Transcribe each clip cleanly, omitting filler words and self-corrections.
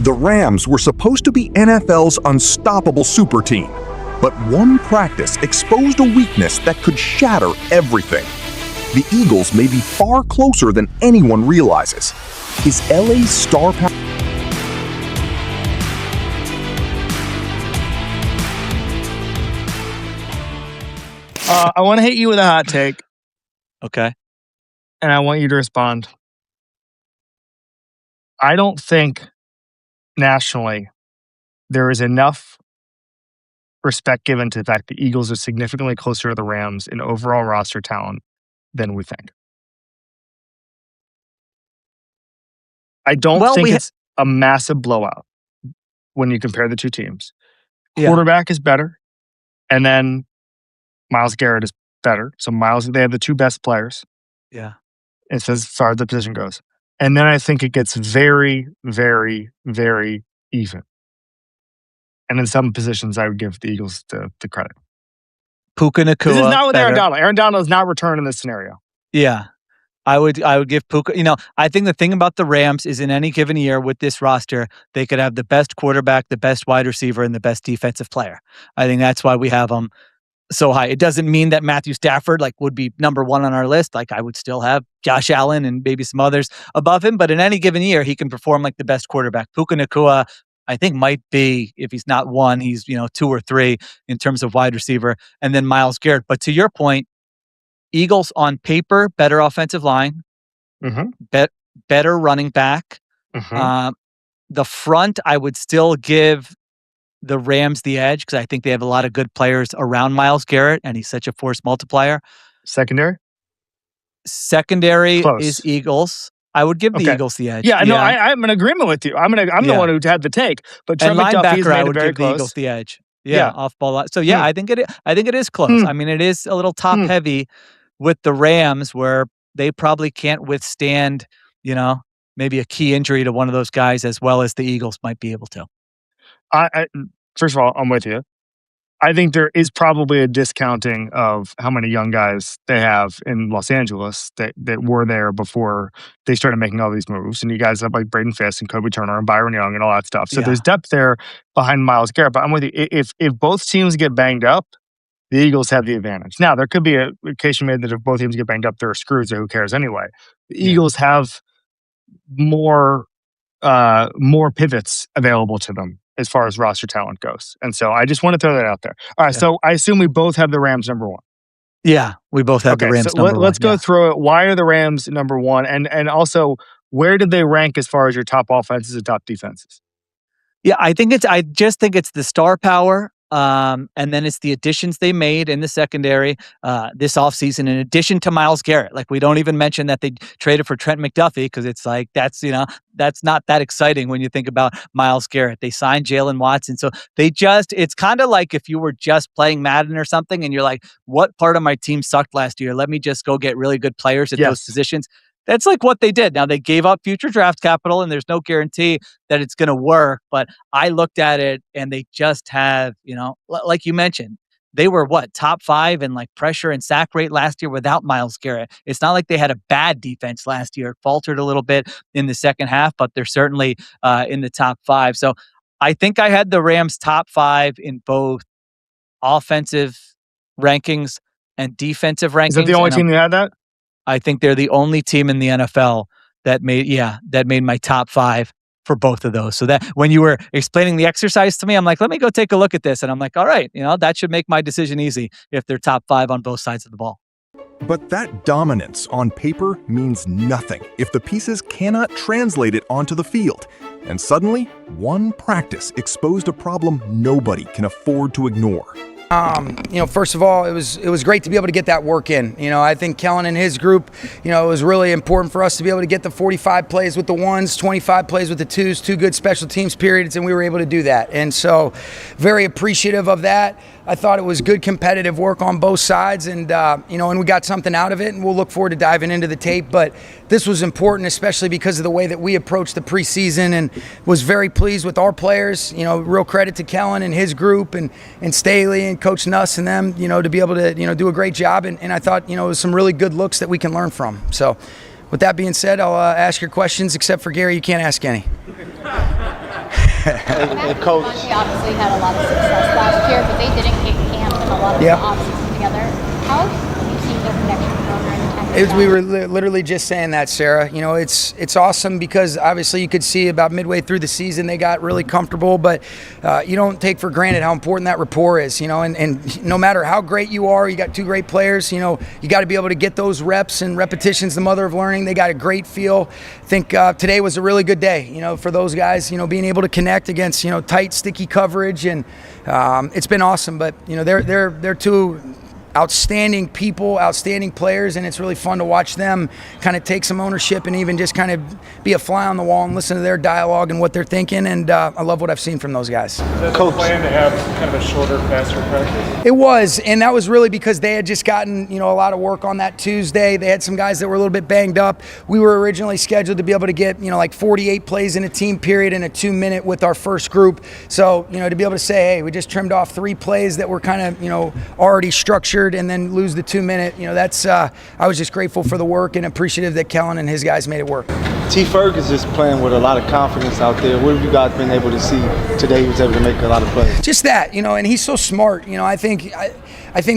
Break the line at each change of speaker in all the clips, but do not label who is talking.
The Rams were supposed to be NFL's unstoppable super team, but one practice exposed a weakness that could shatter everything. The Eagles may be far closer than anyone realizes. Is LA's star power?
I want to hit you with a hot take.
Okay.
And I want you to respond. I don't think nationally there is enough respect given to the fact the Eagles are significantly closer to the Rams in overall roster talent than we think. I don't think it's a massive blowout when you compare the two teams. Quarterback is better, and then Myles Garrett is better. So they have the two best players.
Yeah.
As far as the position goes. And then I think it gets very, very, very even. And in some positions, I would give the Eagles the credit.
Puka Nacua.
This is not with Aaron Donald. Aaron Donald does not return in this scenario.
Yeah. I would give Puka, I think the thing about the Rams is in any given year with this roster, they could have the best quarterback, the best wide receiver, and the best defensive player. I think that's why we have them so high. It doesn't mean that Matthew Stafford would be number one on our list. I would still have Josh Allen and maybe some others above him, but in any given year, he can perform like the best quarterback. Puka Nacua, I think might be, if he's not one, he's 2 or 3 in terms of wide receiver, and then Myles Garrett. But to your point, Eagles on paper, better offensive line, better running back. The front, I would still give the Rams the edge because I think they have a lot of good players around Myles Garrett, and he's such a force multiplier.
Secondary
Close. Is Eagles. I would give the Eagles the edge.
Yeah, no, I'm in agreement with you. I'm the one who had the take, but Trent McDuffie's made it very close.
The Eagles the edge. Off ball. So I think it is close. I mean, it is a little top heavy with the Rams where they probably can't withstand, maybe a key injury to one of those guys as well as the Eagles might be able to.
First of all, I'm with you. I think there is probably a discounting of how many young guys they have in Los Angeles that were there before they started making all these moves. And you guys have like Braden Fisk and Kobe Turner and Byron Young and all that stuff. So there's depth there behind Myles Garrett. But I'm with you. If both teams get banged up, the Eagles have the advantage. Now, there could be a case you made that if both teams get banged up, they're screwed, so who cares anyway? The Eagles have more pivots available to them as far as roster talent goes. And so I just want to throw that out there. All right, so I assume we both have the Rams number one.
Yeah, we both have the Rams number one.
Let's go through it. Why are the Rams number one? And also, where did they rank as far as your top offenses and top defenses?
Yeah, I just think it's the star power. And then it's the additions they made in the secondary this offseason, in addition to Myles Garrett. We don't even mention that they traded for Trent McDuffie because it's that's not that exciting when you think about Myles Garrett. They signed Jalen Watson. So it's kind of like if you were just playing Madden or something and you're like, what part of my team sucked last year? Let me just go get really good players at those positions. That's what they did. Now, they gave up future draft capital, and there's no guarantee that it's going to work. But I looked at it, and they just have, like you mentioned, they were top 5 in pressure and sack rate last year without Myles Garrett. It's not like they had a bad defense last year. It faltered a little bit in the second half, but they're certainly in the top 5. So I think I had the Rams top 5 in both offensive rankings and defensive rankings.
Is that the only team that had that?
I think they're the only team in the NFL that made my top 5 for both of those. So that when you were explaining the exercise to me, I'm like, let me go take a look at this. And I'm like, all right, that should make my decision easy if they're top 5 on both sides of the ball.
But that dominance on paper means nothing if the pieces cannot translate it onto the field. And suddenly, one practice exposed a problem nobody can afford to ignore.
First of all, it was great to be able to get that work in. I think Kellen and his group, it was really important for us to be able to get the 45 plays with the ones, 25 plays with the twos, 2 good special teams periods, and we were able to do that. And so very appreciative of that. I thought it was good competitive work on both sides, and and we got something out of it, and we'll look forward to diving into the tape. But this was important, especially because of the way that we approached the preseason, and was very pleased with our players. Real credit to Kellen and his group, and Staley and Coach Nuss and them, to be able to do a great job. And I thought it was some really good looks that we can learn from. So, with that being said, I'll ask your questions. Except for Gary, you can't ask any.
and coach.
They obviously had a lot of success last year, but they didn't get camp and a lot of
Yep.
the offseason together. How have you seen their connection grow during the time?
We were literally just saying that, Sarah. You know, it's awesome because obviously you could see about midway through the season they got really comfortable, but you don't take for granted how important that rapport is, you know, and no matter how great you are, you got two great players, you know, you got to be able to get those reps, and repetition's the mother of learning. They got a great feel. I think today was a really good day, you know, for those guys, you know, being able to connect against, you know, tight, sticky coverage, and it's been awesome. But, you know, they're two outstanding people, outstanding players, and it's really fun to watch them kind of take some ownership and even just kind of be a fly on the wall and listen to their dialogue and what they're thinking, and I love what I've seen from those guys.
Is that the plan to have kind of a shorter, faster practice?
It was, and that was really because they had just gotten, you know, a lot of work on that Tuesday. They had some guys that were a little bit banged up. We were originally scheduled to be able to get, you know, like 48 plays in a team period in a 2-minute with our first group. So, you know, to be able to say, hey, we just trimmed off 3 plays that were kind of, you know, already structured, and then lose the 2-minute, you know, that's I was just grateful for the work and appreciative that Kellen and his guys made it work.
T. Ferg is just playing with a lot of confidence out there. What have you guys been able to see today? He was able to make a lot of plays.
Just that, you know, and he's so smart. You know, I think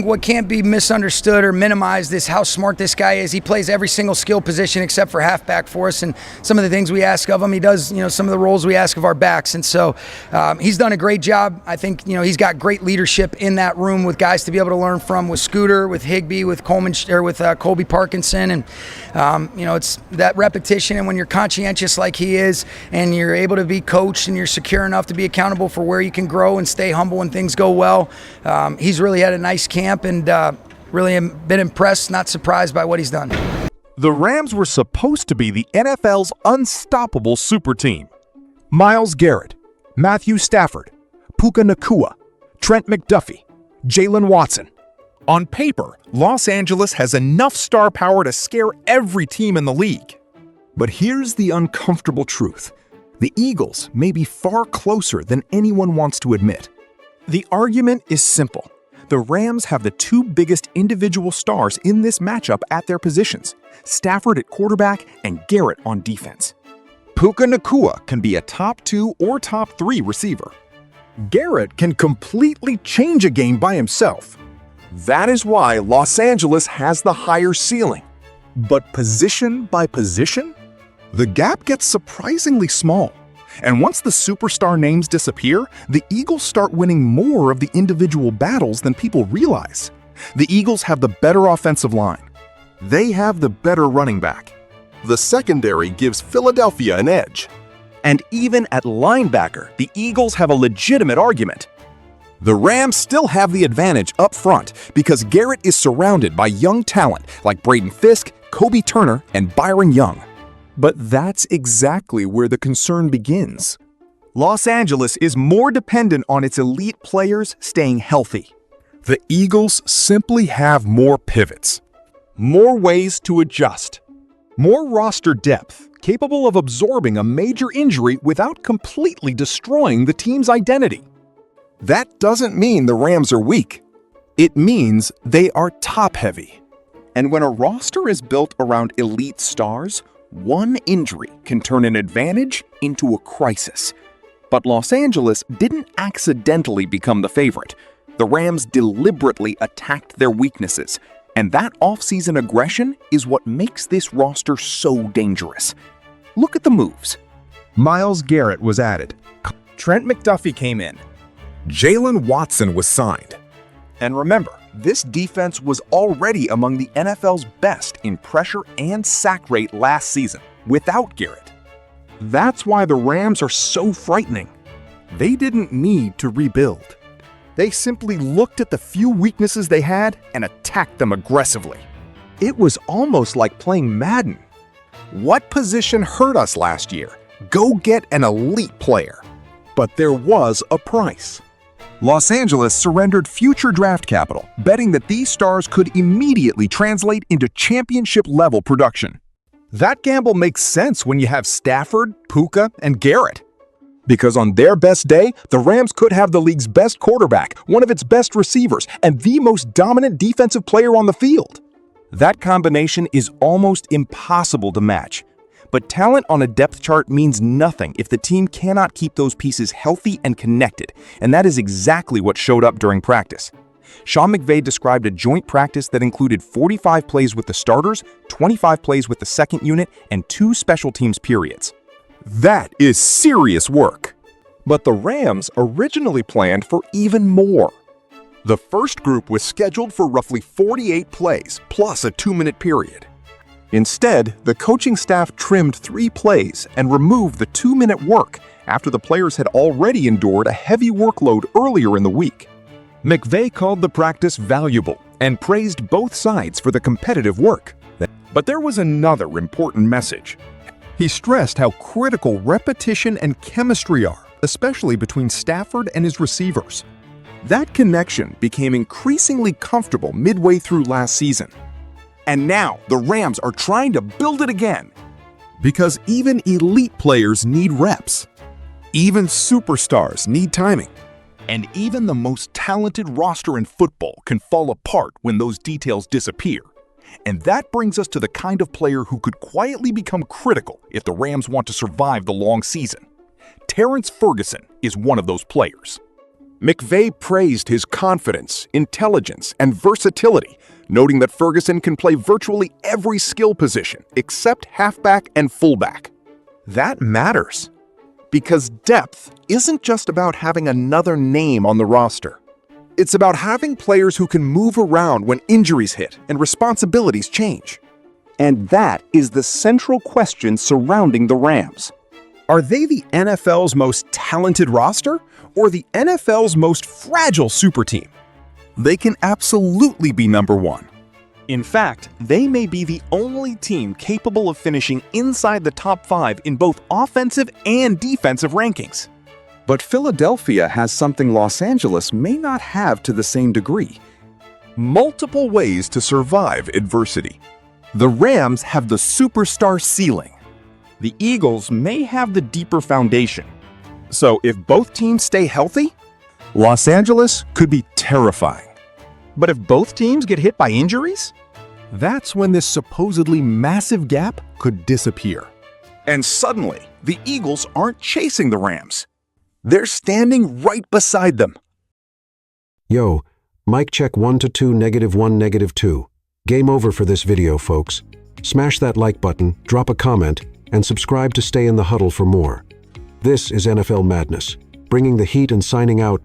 what can't be misunderstood or minimized is how smart this guy is. He plays every single skill position except for halfback for us, and some of the things we ask of him, he does, you know, some of the roles we ask of our backs. And so he's done a great job. I think, you know, he's got great leadership in that room with guys to be able to learn from, with Scooter, with Higbee, with Coleman, or with Colby Parkinson. And, you know, it's that repetition, and when you're conscientious like he is, and you're able to be coached, and you're secure enough to be accountable for where you can grow and stay humble when things go well, he's really had a nice camp, and really been impressed, not surprised by what he's done.
The Rams were supposed to be the NFL's unstoppable super team. Myles Garrett, Matthew Stafford, Puka Nacua, Trent McDuffie, Jalen Watson. On paper, Los Angeles has enough star power to scare every team in the league. But here's the uncomfortable truth. The Eagles may be far closer than anyone wants to admit. The argument is simple. The Rams have the 2 biggest individual stars in this matchup at their positions, Stafford at quarterback and Garrett on defense. Puka Nacua can be a top 2 or top 3 receiver. Garrett can completely change a game by himself. That is why Los Angeles has the higher ceiling. But position by position, the gap gets surprisingly small. And once the superstar names disappear, the Eagles start winning more of the individual battles than people realize. The Eagles have the better offensive line. They have the better running back. The secondary gives Philadelphia an edge. And even at linebacker, the Eagles have a legitimate argument. The Rams still have the advantage up front because Garrett is surrounded by young talent like Braden Fisk, Kobe Turner, and Byron Young. But that's exactly where the concern begins. Los Angeles is more dependent on its elite players staying healthy. The Eagles simply have more pivots, more ways to adjust, more roster depth capable of absorbing a major injury without completely destroying the team's identity. That doesn't mean the Rams are weak. It means they are top-heavy. And when a roster is built around elite stars, one injury can turn an advantage into a crisis. But Los Angeles didn't accidentally become the favorite. The Rams deliberately attacked their weaknesses, and that offseason aggression is what makes this roster so dangerous. Look at the moves. Myles Garrett was added. Trent McDuffie came in. Jalen Watson was signed. And remember, this defense was already among the NFL's best in pressure and sack rate last season, without Garrett. That's why the Rams are so frightening. They didn't need to rebuild. They simply looked at the few weaknesses they had and attacked them aggressively. It was almost like playing Madden. What position hurt us last year? Go get an elite player. But there was a price. Los Angeles surrendered future draft capital, betting that these stars could immediately translate into championship-level production. That gamble makes sense when you have Stafford, Puka, and Garrett. Because on their best day, the Rams could have the league's best quarterback, one of its best receivers, and the most dominant defensive player on the field. That combination is almost impossible to match. But talent on a depth chart means nothing if the team cannot keep those pieces healthy and connected, and that is exactly what showed up during practice. Sean McVay described a joint practice that included 45 plays with the starters, 25 plays with the second unit, and 2 special teams periods. That is serious work. But the Rams originally planned for even more. The first group was scheduled for roughly 48 plays, plus a 2-minute period. Instead, the coaching staff trimmed 3 plays and removed the 2-minute work after the players had already endured a heavy workload earlier in the week. McVay called the practice valuable and praised both sides for the competitive work. But there was another important message. He stressed how critical repetition and chemistry are, especially between Stafford and his receivers. That connection became increasingly comfortable midway through last season. And now the Rams are trying to build it again. Because even elite players need reps. Even superstars need timing. And even the most talented roster in football can fall apart when those details disappear. And that brings us to the kind of player who could quietly become critical if the Rams want to survive the long season. Terrence Ferguson is one of those players. McVay praised his confidence, intelligence, and versatility, noting that Ferguson can play virtually every skill position except halfback and fullback. That matters. Because depth isn't just about having another name on the roster. It's about having players who can move around when injuries hit and responsibilities change. And that is the central question surrounding the Rams. Are they the NFL's most talented roster or the NFL's most fragile super team? They can absolutely be number one. In fact, they may be the only team capable of finishing inside the top 5 in both offensive and defensive rankings. But Philadelphia has something Los Angeles may not have to the same degree. Multiple ways to survive adversity. The Rams have the superstar ceiling. The Eagles may have the deeper foundation. So if both teams stay healthy, Los Angeles could be terrifying. But if both teams get hit by injuries, that's when this supposedly massive gap could disappear. And suddenly, the Eagles aren't chasing the Rams. They're standing right beside them.
Yo, mic check 1 to 2, -1, -2. Game over for this video, folks. Smash that like button, drop a comment, and subscribe to stay in the huddle for more. This is NFL Madness, bringing the heat and signing out.